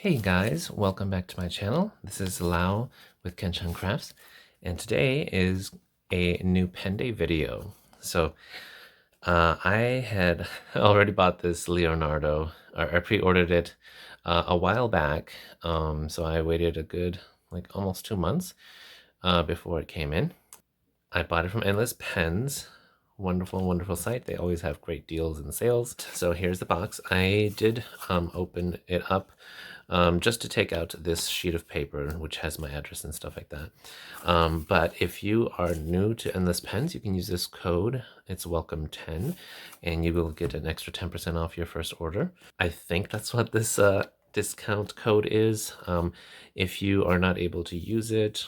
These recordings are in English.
Hey guys, welcome back to my channel. This is Lau with Kenshan Crafts, and today is a new pen day video. So I had already bought this Leonardo, or I pre-ordered it a while back. So I waited a good almost 2 months before it came in. I bought it from Endless Pens. Wonderful, wonderful site. They always have great deals and sales. So here's the box. I did open it up just to take out this sheet of paper, which has my address and stuff like that. But if you are new to Endless Pens, you can use this code. It's welcome10, and you will get an extra 10% off your first order. I think that's what this discount code is. If you are not able to use it,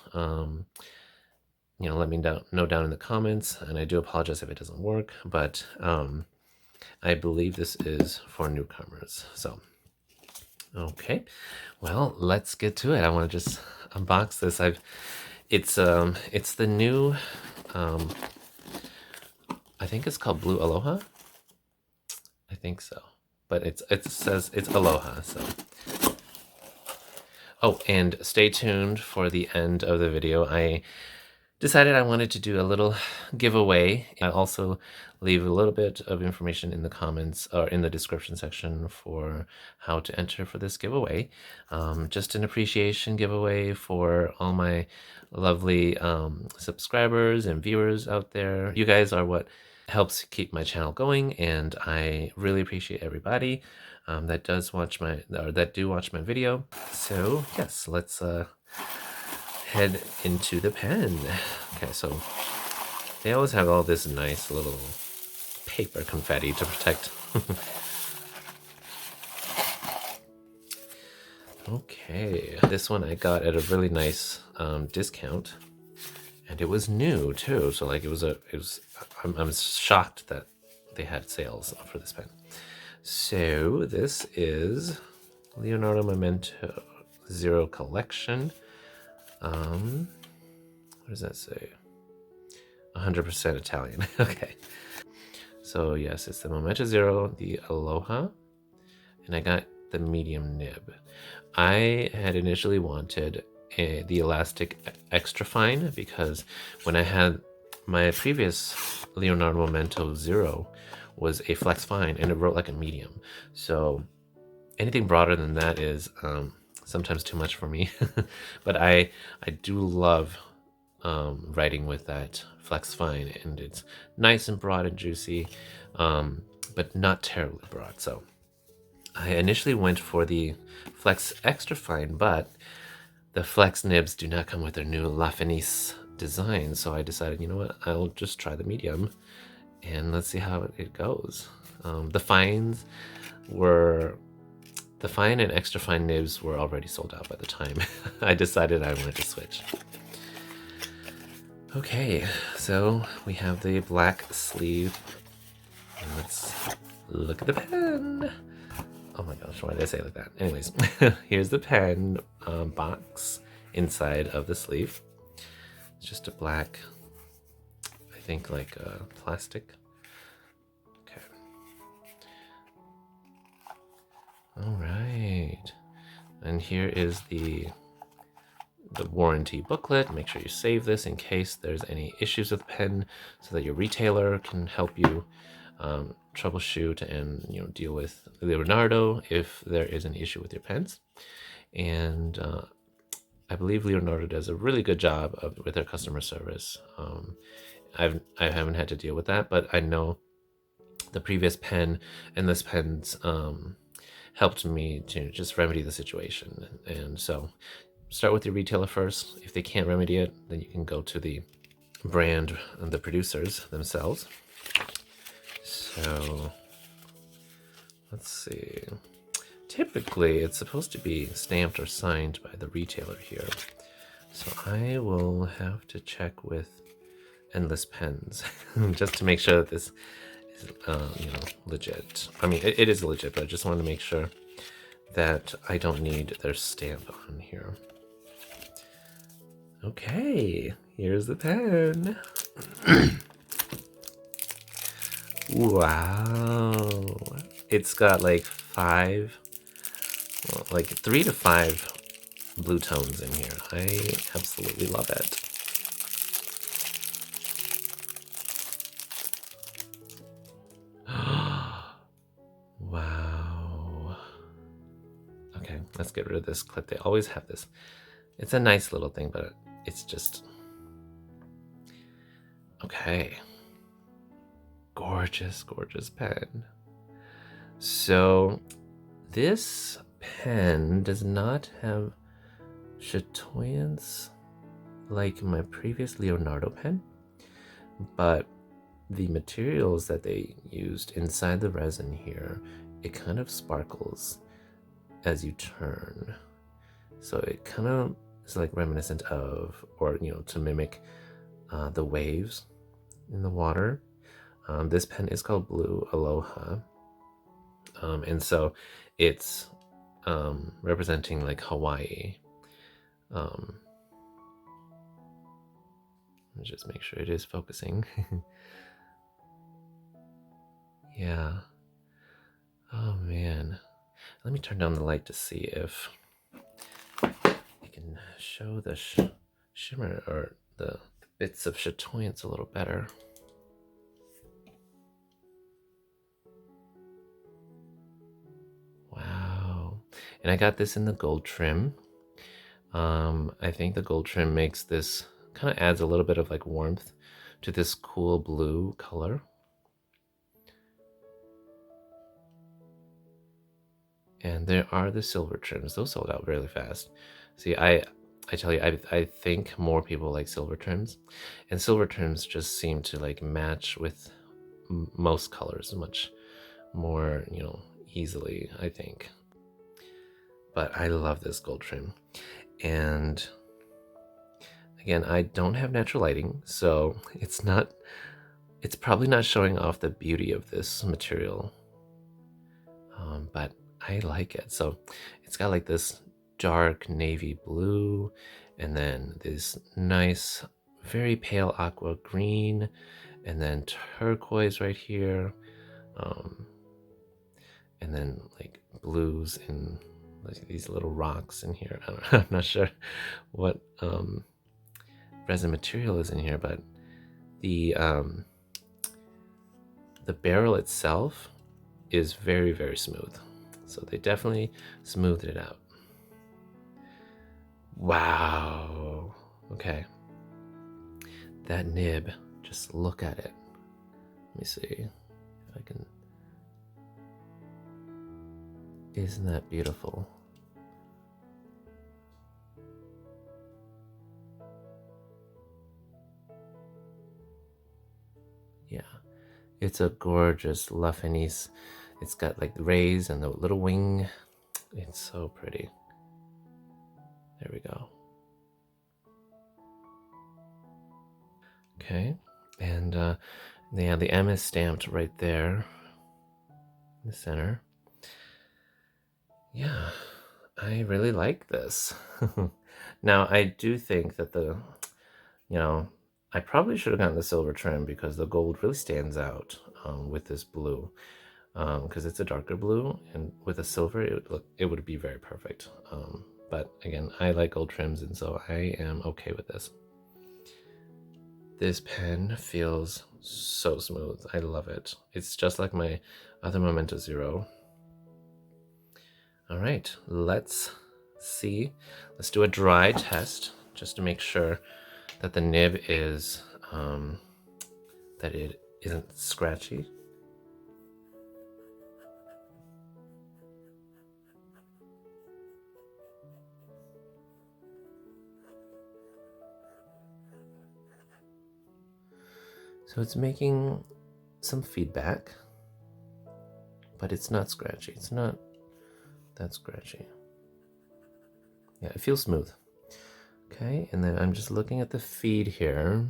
let me know down in the comments, and I do apologize if it doesn't work, but I believe this is for newcomers. So okay, well, let's get to it. I want to just unbox this. It's the new I think it's called Blue Aloha. I think so, but it says it's Aloha. So oh, and stay tuned for the end of the video. I decided I wanted to do a little giveaway. I also leave a little bit of information in the comments or in the description section for how to enter for this giveaway. Just an appreciation giveaway for all my lovely subscribers and viewers out there. You guys are what helps keep my channel going, and I really appreciate everybody that do watch my video. So yes, let's head into the pen. Okay, so they always have all this nice little paper confetti to protect. Okay, this one I got at a really nice discount, and it was new too. So like I'm shocked that they had sales for this pen. So this is Leonardo Momento Zero Collection. What does that say? 100% Italian. Okay. So yes, it's the Momento Zero, the Aloha, and I got the medium nib. I had initially wanted the elastic extra fine because when I had my previous Leonardo Momento Zero was a flex fine and it wrote like a medium. So anything broader than that is sometimes too much for me. But I do love writing with that flex fine, and it's nice and broad and juicy, but not terribly broad. So I initially went for the flex extra fine, but the flex nibs do not come with their new La Fenice design. So I decided, you know what, I'll just try the medium and let's see how it goes. The fine and extra fine nibs were already sold out by the time I decided I wanted to switch. Okay, so we have the black sleeve. And let's look at the pen. Oh my gosh, why did I say it like that? Anyways, here's the pen box inside of the sleeve. It's just a black, I think like plastic. Okay. All right. And here is the warranty booklet. Make sure you save this in case there's any issues with the pen, so that your retailer can help you troubleshoot and deal with Leonardo if there is an issue with your pens. And I believe Leonardo does a really good job with their customer service. I haven't had to deal with that, but I know the previous pen and this pen's helped me to just remedy the situation. And so start with your retailer first. If they can't remedy it, then you can go to the brand and the producers themselves. So let's see. Typically, it's supposed to be stamped or signed by the retailer here. So I will have to check with Endless Pens just to make sure that this is, legit. I mean, it is legit, but I just want to make sure that I don't need their stamp on here. Okay, here's the pen. Wow. It's got like 5 like 3 to 5 blue tones in here. I absolutely love it. Wow. Okay, let's get rid of this clip. They always have this. It's a nice little thing, but it's just... Okay. Gorgeous, gorgeous pen. So this pen does not have chatoyance like my previous Leonardo pen, but the materials that they used inside the resin here, it kind of sparkles as you turn. So it kind of is like reminiscent of, or to mimic the waves in the water. This pen is called Blue Aloha. And so it's representing like Hawaii. Let me just make sure it is focusing. Yeah. Oh man. Let me turn down the light to see if you can show the shimmer or the bits of chatoyance a little better. Wow. And I got this in the gold trim. I think the gold trim makes this, kind of adds a little bit of like warmth to this cool blue color. And there are the silver trims. Those sold out really fast. See, I tell you, I think more people like silver trims, and silver trims just seem to like match with most colors much more, easily, I think. But I love this gold trim. And again, I don't have natural lighting, so it's probably not showing off the beauty of this material. But I like it. So it's got like this dark navy blue, and then this nice, very pale aqua green, and then turquoise right here. And then like blues and like these little rocks in here. I'm not sure what resin material is in here, but the barrel itself is very, very smooth. So they definitely smoothed it out. Wow. Okay. That nib, just look at it. Let me see if I can. Isn't that beautiful? Yeah, it's a gorgeous La Fenice. It's got like the rays and the little wing. It's so pretty. There we go. Okay, and yeah, the M is stamped right there in the center. Yeah, I really like this. Now, I do think that I probably should have gotten the silver trim because the gold really stands out with this blue. Because it's a darker blue, and with a silver, it would be very perfect. But again, I like gold trims, and so I am okay with this. This pen feels so smooth. I love it. It's just like my other Momento Zero. All right, let's see. Let's do a dry test just to make sure that the nib is, that it isn't scratchy. So it's making some feedback, but it's not scratchy. It's not that scratchy. Yeah, it feels smooth. Okay, and then I'm just looking at the feed here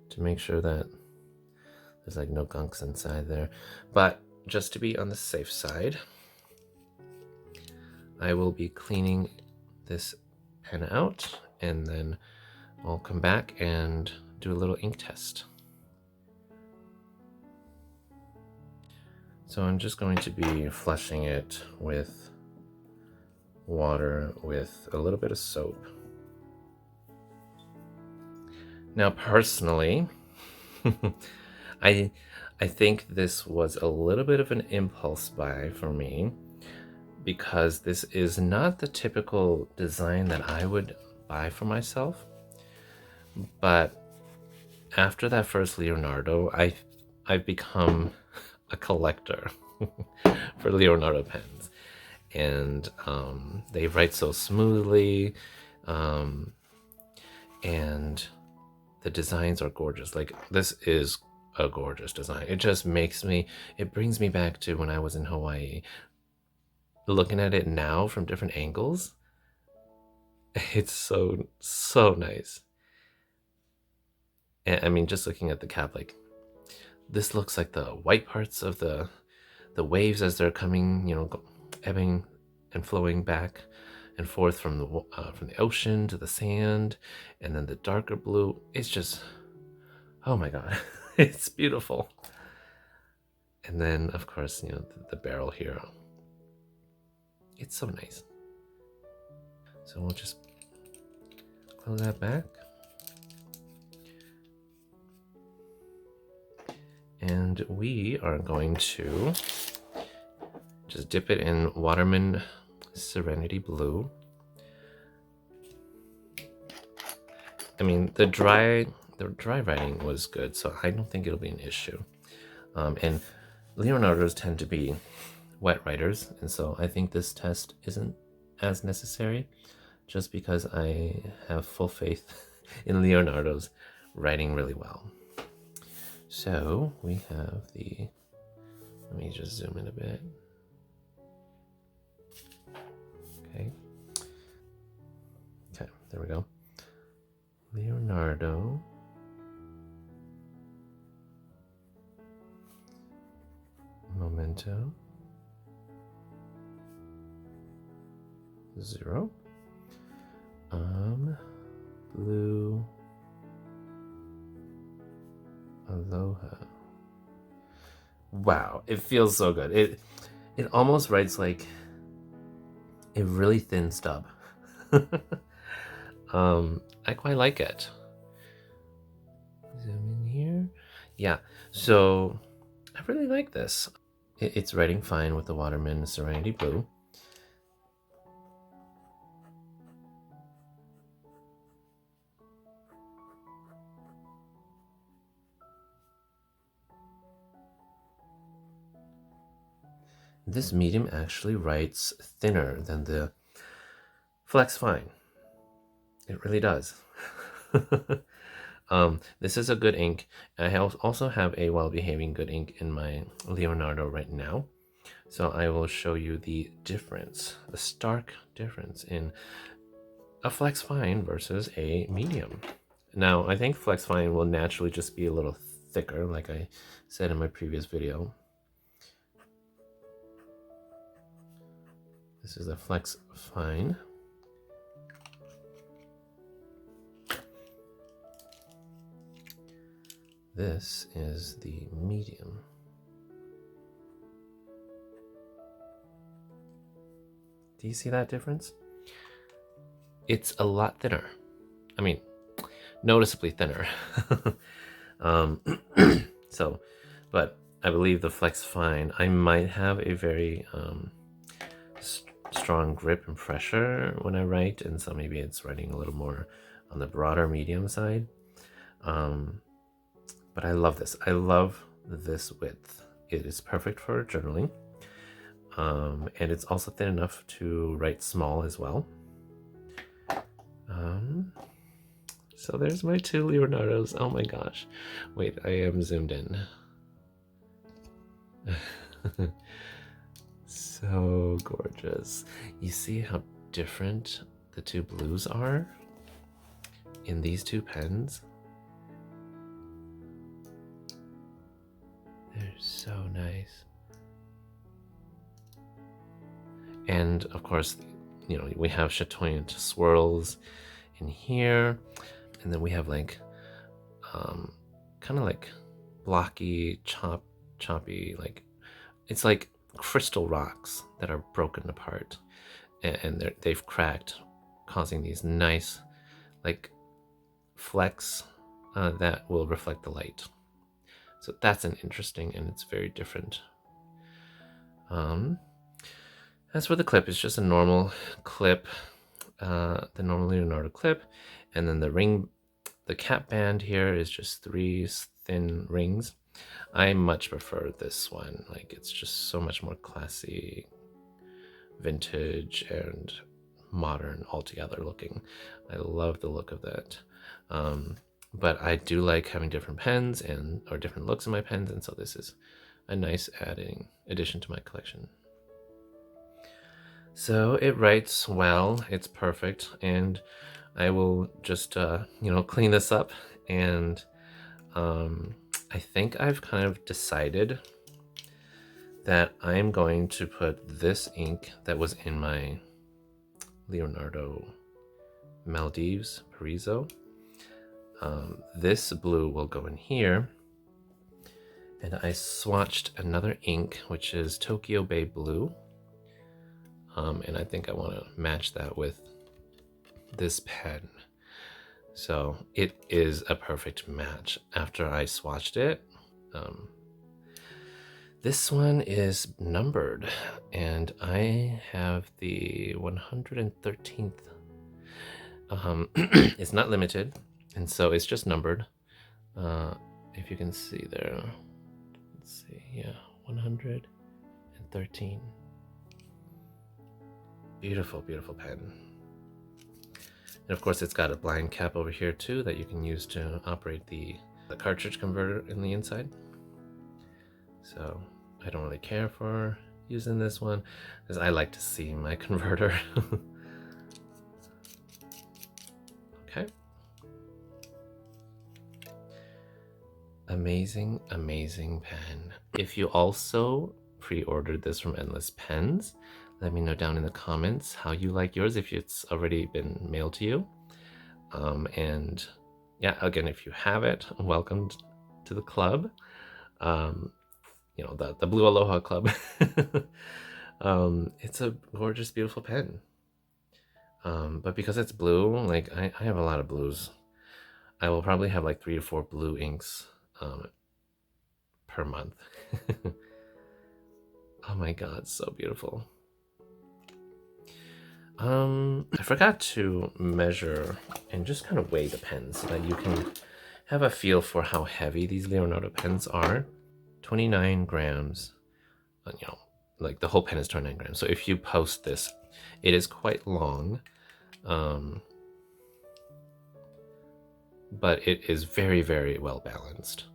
to make sure that there's like no gunks inside there. But just to be on the safe side, I will be cleaning this pen out, and then I'll come back and do a little ink test. So I'm just going to be flushing it with water with a little bit of soap. Now, personally, I think this was a little bit of an impulse buy for me, because this is not the typical design that I would buy for myself. But after that first Leonardo, I've become a collector for Leonardo pens, and they write so smoothly, and the designs are gorgeous. Like, this is a gorgeous design. It just it brings me back to when I was in Hawaii. Looking at it now from different angles, it's so nice. And I mean, just looking at the cap, like, this looks like the white parts of the waves as they're coming, ebbing and flowing back and forth from the ocean to the sand, and then the darker blue. It's just, oh my god, it's beautiful. And then, of course, the barrel here. It's so nice. So we'll just close that back. And we are going to just dip it in Waterman Serenity Blue. I mean, the dry writing was good, so I don't think it'll be an issue. And Leonardos tend to be wet writers, and so I think this test isn't as necessary, just because I have full faith in Leonardo's writing really well. So we have let me just zoom in a bit. Okay, there we go. Leonardo. Momento. 0. Blue. Aloha. Wow, it feels so good. It almost writes like a really thin stub. I quite like it. Zoom in here. Yeah, so I really like this. It's writing fine with the Waterman Serenity Blue. This medium actually writes thinner than the Flex Fine. It really does. This is a good ink. I also have a well-behaving good ink in my Leonardo right now. So I will show you the difference, the stark difference in a Flex Fine versus a medium. Now, I think Flex Fine will naturally just be a little thicker, like I said in my previous video. This is a Flex Fine. This is the medium. Do you see that difference? It's a lot thinner. I mean, noticeably thinner. So, but I believe the Flex Fine, I might have a very strong grip and pressure when I write, and so maybe it's writing a little more on the broader medium side. But I love this. I love this width. It is perfect for journaling. And it's also thin enough to write small as well. So there's my two Leonardos. Oh my gosh. Wait, I am zoomed in. So gorgeous. You see how different the two blues are in these two pens? They're so nice. And of course, we have chatoyant swirls in here, and then we have like kind of like blocky, choppy, like it's like crystal rocks that are broken apart. and they've cracked, causing these nice like flecks that will reflect the light. So that's an interesting, and it's very different. As for the clip, it's just a normal clip, the normal Leonardo clip, and then the cap band here is just 3 thin rings. I much prefer this one. Like, it's just so much more classy, vintage, and modern altogether looking. I love the look of that. But I do like having different pens or different looks in my pens, and so this is a nice addition to my collection. So it writes well, it's perfect, and I will just clean this up, and I think I've kind of decided that I'm going to put this ink that was in my Leonardo Maldives Paraiso. This blue will go in here, and I swatched another ink, which is Tokyo Bay Blue. And I think I want to match that with this pen. So it is a perfect match after I swatched it. This one is numbered, and I have the 113th. It's not limited, and so it's just numbered. If you can see there, let's see, yeah, 113. Beautiful, beautiful pen. And of course it's got a blind cap over here too that you can use to operate the cartridge converter in the inside. So I don't really care for using this one because I like to see my converter. Okay. Amazing, amazing pen. If you also pre-ordered this from Endless Pens, let me know down in the comments how you like yours, if it's already been mailed to you. And yeah, again, if you have it, welcome to the club. The Blue Aloha Club. It's a gorgeous, beautiful pen. But because it's blue, like I have a lot of blues. I will probably have like 3 to 4 blue inks per month. Oh my god, so beautiful. I forgot to measure and just kind of weigh the pens so that you can have a feel for how heavy these Leonardo pens are. 29 grams, like the whole pen is 29 grams. So if you post this, it is quite long, but it is very, very well balanced.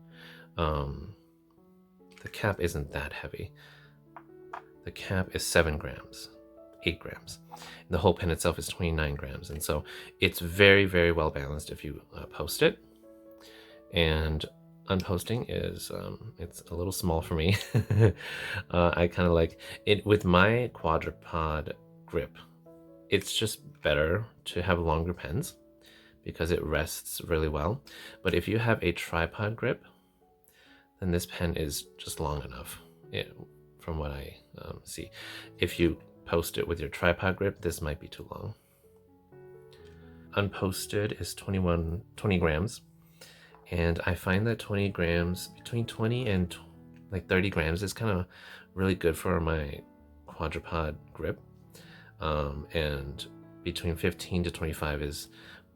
The cap isn't that heavy. The cap is 7 grams. 8 grams. The whole pen itself is 29 grams, and so it's very, very well balanced if you post it. And unposting is it's a little small for me. I kind of like it with my quadrupod grip. It's just better to have longer pens because it rests really well. But if you have a tripod grip, then this pen is just long enough, from what I see. If you post it with your tripod grip, this might be too long. Unposted is 20 grams, and I find that 20 grams, between 20 and like 30 grams is kind of really good for my quadrupod grip, and between 15 to 25 is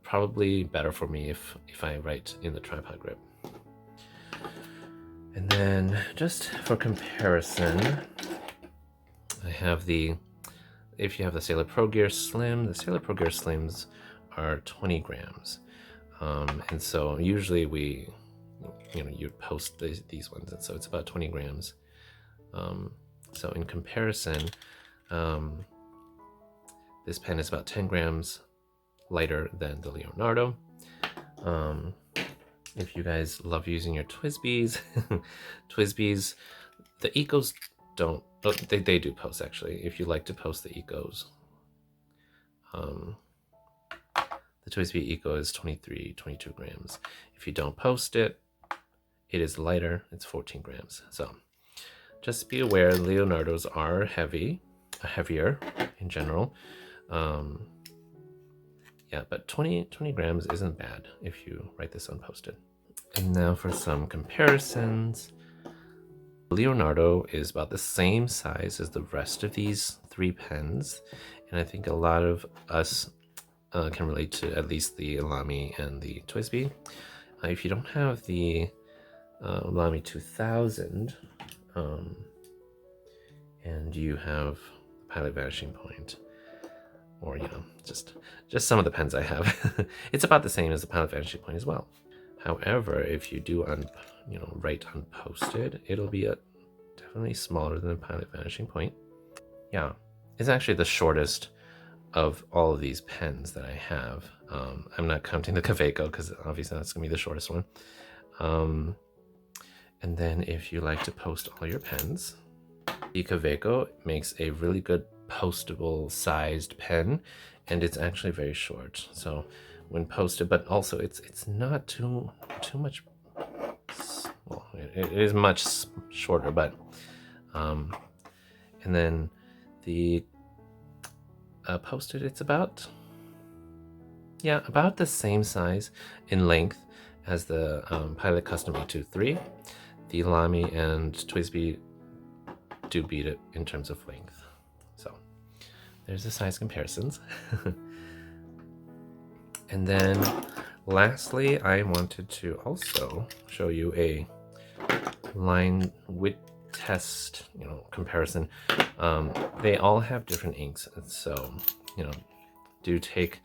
probably better for me if I write in the tripod grip. And then just for comparison, I have if you have the Sailor Pro Gear Slim, the Sailor Pro Gear Slims are 20 grams. And so usually you post these ones, and so it's about 20 grams. So in comparison, this pen is about 10 grams lighter than the Leonardo. If you guys love using your TWSBIs, the Ecos don't, they do post actually. If you like to post the Ecos, the TWSBI Eco is 22 grams. If you don't post it, it is lighter, it's 14 grams. So just be aware, Leonardos are heavy. heavier in general. Yeah, but 20 grams isn't bad if you write this unposted. And now for some comparisons. Leonardo is about the same size as the rest of these 3 pens, and I think a lot of us can relate to at least the Lamy and the TWSBI. If you don't have the Lamy 2000 and you have Pilot Vanishing Point, or just some of the pens I have, it's about the same as the Pilot Vanishing Point as well. However, if you do write unposted, it'll be definitely smaller than the Pilot Vanishing Point. Yeah, it's actually the shortest of all of these pens that I have. I'm not counting the Kaweco because obviously that's gonna be the shortest one. And then if you like to post all your pens, the Kaweco makes a really good postable sized pen, and it's actually very short. So when posted, but also it's not too much. Well, it is much shorter, but and then the posted, it's about the same size in length as the Pilot Custom 823. The Lamy and TWSBI do beat it in terms of length. So there's the size comparisons. And then lastly, I wanted to also show you a line width test, comparison. They all have different inks, so do take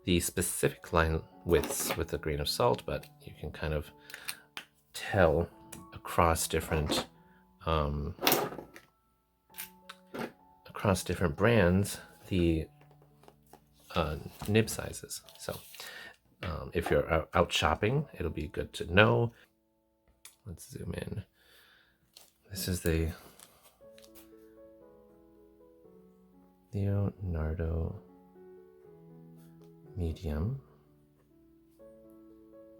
the specific line widths with a grain of salt, but you can kind of tell across different brands the nib sizes. So if you're out shopping, it'll be good to know. Let's zoom in. This is the Leonardo medium.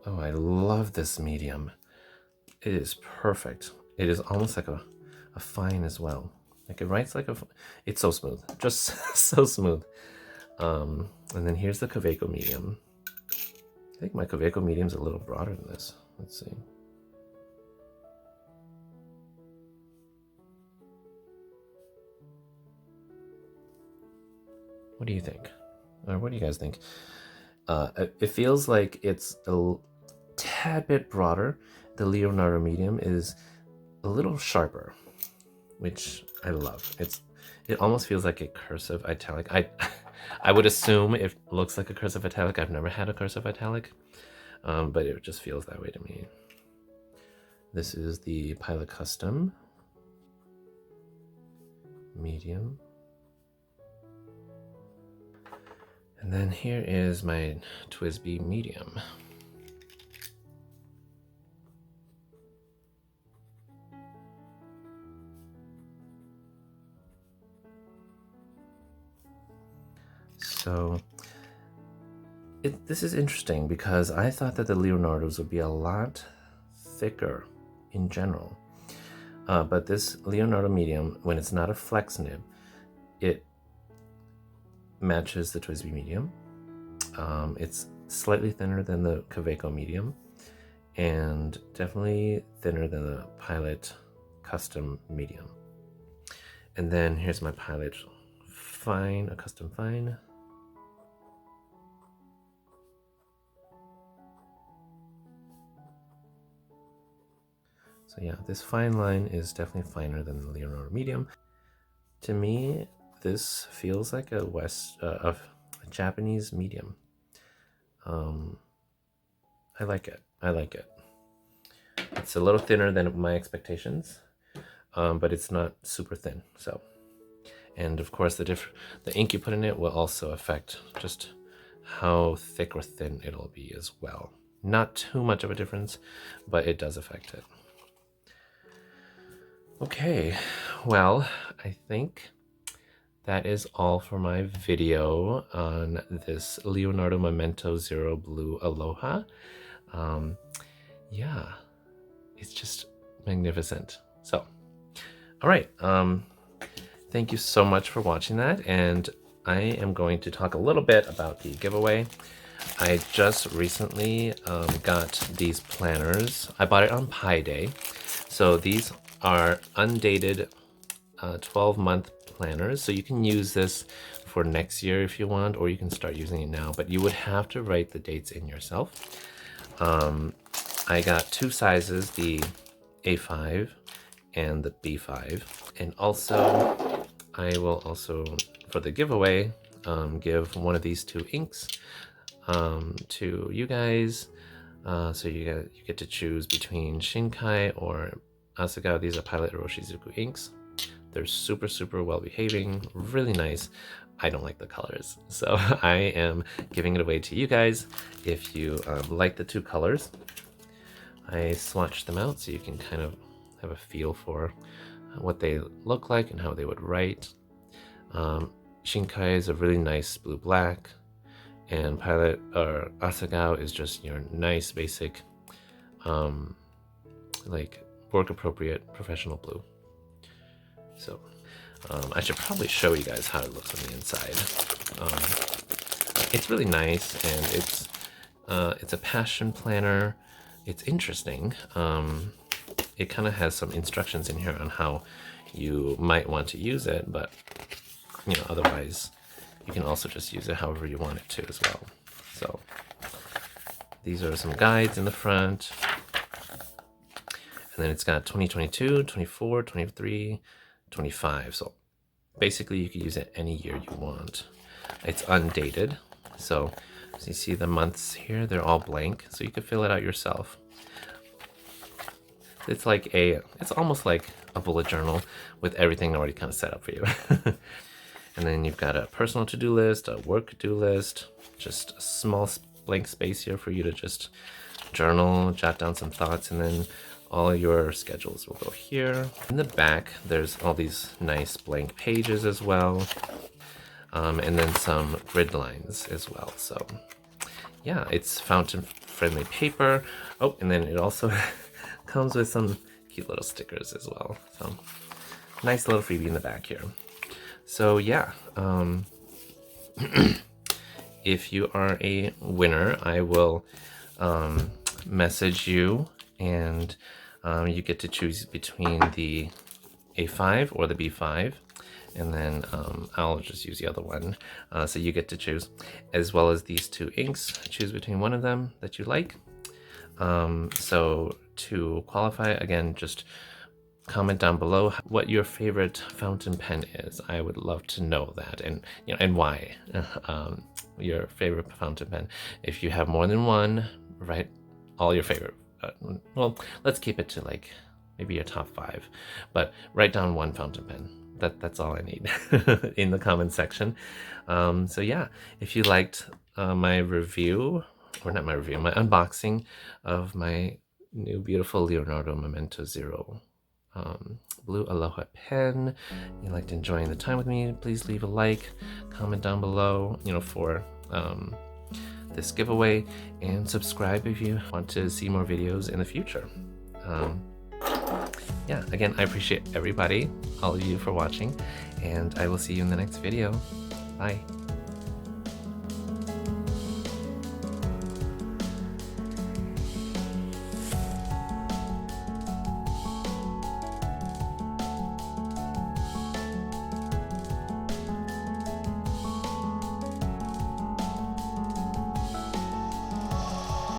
Oh, I love this medium. It is perfect. It is almost like a fine as well. Like it writes like it's so smooth, just so smooth. And then here's the Kaweco medium. I think my Kaweco medium's a little broader than this. Let's see. What do you think? Or what do you guys think? It feels like it's a tad bit broader. The Leonardo medium is a little sharper, which I love. It almost feels like a cursive italic. I would assume it looks like a cursive italic. I've never had a cursive italic, but it just feels that way to me. This is the Pilot Custom medium. And then here is my TWSBI medium. So this is interesting because I thought that the Leonardos would be a lot thicker in general. But this Leonardo medium, when it's not a flex nib, it matches the TWSBI medium. It's slightly thinner than the Kaweco medium, and definitely thinner than the Pilot Custom medium. And then here's my Pilot Fine, a custom fine. So yeah, this fine line is definitely finer than the Leonardo medium. To me, this feels like a Japanese medium. I like it. It's a little thinner than my expectations, but it's not super thin. So, and of course, the ink you put in it will also affect just how thick or thin it'll be as well. Not too much of a difference, but it does affect it. Okay, well, I think that is all for my video on this Leonardo Momento Zero Blue Aloha. Yeah, it's just magnificent. So, all right. Thank thank you so much for watching that, and I am going to talk a little bit about the giveaway. I just recently got these planners. I bought it on Pi Day. So these are undated 12-month planners. So you can use this for next year if you want, or you can start using it now, but you would have to write the dates in yourself. I got 2 sizes, the A5 and the B5. And also, I will also, for the giveaway, give one of these 2 inks to you guys. So you get to choose between Shinkai or Asagao. These are Pilot Roshizuku inks. They're super, super well behaving, really nice. I don't like the colors, so I am giving it away to you guys. If you like the 2 colors, I swatched them out so you can kind of have a feel for what they look like and how they would write. Shinkai is a really nice blue-black, and Pilot or Asagao is just your nice basic, like work-appropriate professional blue. So I should probably show you guys how it looks on the inside. It's really nice, and it's a passion planner. It's interesting. It kind of has some instructions in here on how you might want to use it, but you know, otherwise you can also just use it however you want it to as well. So these are some guides in the front, and then it's got 2022, 24, 23, 25. So basically you can use it any year you want. It's undated, so as you see the months here, they're all blank, so you can fill it out yourself. It's like it's almost like a bullet journal with everything already kind of set up for you. And then you've got a personal to-do list, a work to-do list, just a small blank space here for you to just journal, jot down some thoughts, and then all your schedules will go here. In the back, there's all these nice blank pages as well, and then some grid lines as well. So yeah, it's fountain-friendly paper. Oh, and then it also comes with some cute little stickers as well. So nice little freebie in the back here. So yeah, if you are a winner, I will message you, and you get to choose between the A5 or the B5, and then I'll just use the other one. So you get to choose, as well as these 2 inks. Choose between one of them that you like. So to qualify, again, just comment down below what your favorite fountain pen is. I would love to know that, and you know, and why your favorite fountain pen. If you have more than one, write all your favorite. Well, let's keep it to like maybe your top 5, but write down 1 fountain pen. That's all I need in the comment section. So yeah, if you liked my review, or not my review, my unboxing of my new beautiful Leonardo Momento Zero blue Aloha pen, you liked enjoying the time with me, please leave a like, comment down below, you know, for this giveaway, and subscribe if you want to see more videos in the future. Yeah, again, I appreciate everybody, all of you, for watching, and I will see you in the next video. Bye.